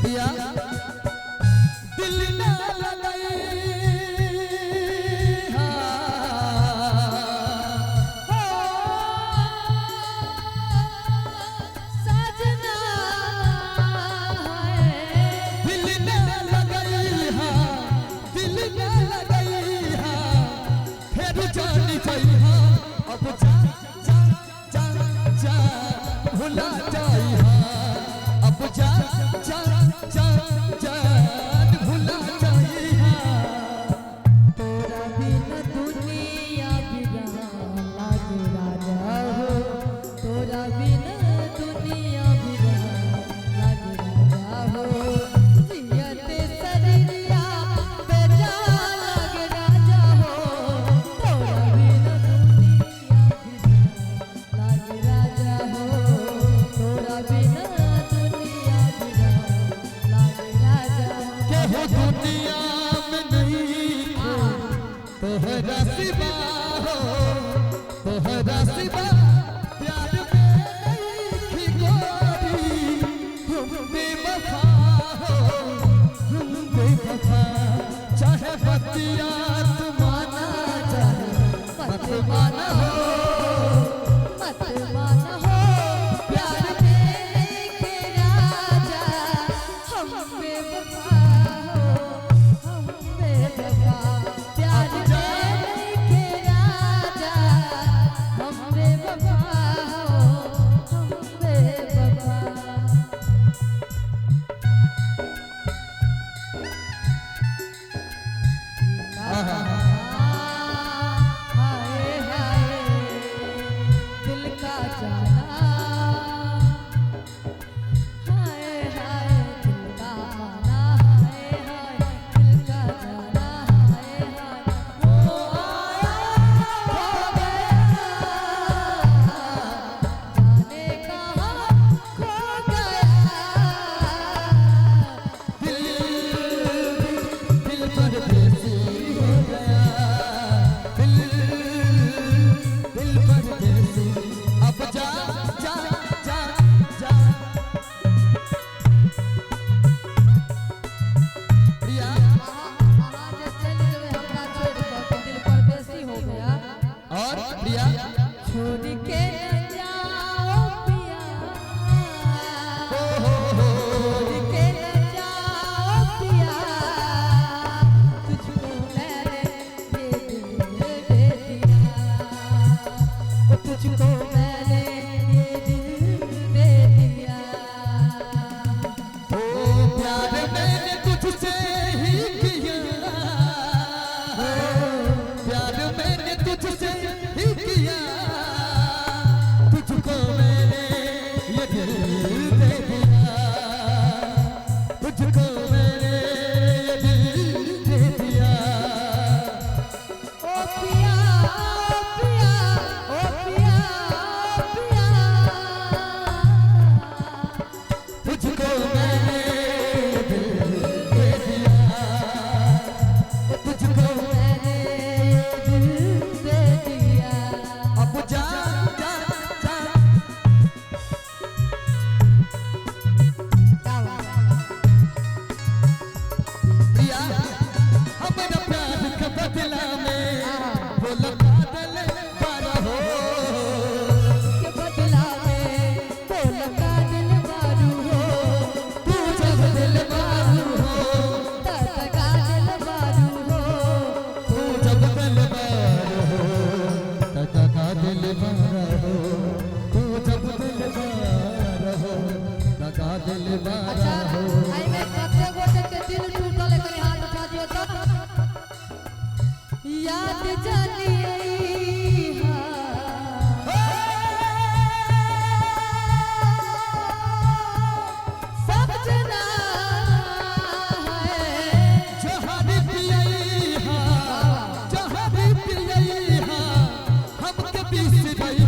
प्रिया दिल ना लगाई सजना दिल ना लगाई दिल ना लगाई फिर जानी चाहिए अब जा जा जा जा भुला जाई अब जा जा जा जा भुला जाई तोरा बिना दुनिया बिना लागे राजा हो तोरा बिना दुनिया बिना लागे राजा हो जियते शरीरिया बेजान लागे राजा हो तोरा बिना दुनिया बिना लागे राजा हो तोरा बिना दुनिया बिना लागे राजा हो के हो दुनिया में नहीं तोहरा सिवा हो तोहरा सिवा प्यार में नहीं गोरी तुम बेवफा हो तुम बेवफा चाहे बतिया माना चाहे मत माना हो मत माना हो प्यार में के राजा हम बेवफा हो हम बेवफा प्यार में के राजा हम बेवफा हो हम बेवफा हाय हाय दिल का जाना हाय हाय दिल का माना हाय हाय दिल का जाना हाय हाय वो आया हो गया जाने कहाँ खो गया दिल दिल पर देसी हो गया दिल दिल पर देसी अब जा जा जा जा प्रिया और प्रिया छोड़ के न जाओ पिया छोड़ के न जाओ पिया तुझको मैंने ये दिल दे दिया तुझको मैंने ये दिल दे दिया ओ प्यार मैंने तुझसे ही किया प्यार मैंने तुझसे ही किया तुझको मैंने ये दिल दे दिया तुझको मैंने ये दिल दे दिया ओ पिया ओ पिया ओ पिया तुझको मैंने ये दिल दे दिया तुझको मैंने ये दिल दे दिया अब जा जा जा प्रिया हमारा प्यार का बदला में बोला बादल बारा हो के बदला में बोल का दिल मारू हो तू जब दिल मारू हो तब का दिल मारू हो तू जब दिल मारू हो तका का दिल मारा हो तू जब दिल मारा हो तका दिल मारा हो आई में कते गोटे के दिल टूटल करे हाथ उठा दियो तो याद जानी सब जना है जहाँ भी पियई हा जहाँ भी पियई हा हम कभी सिरई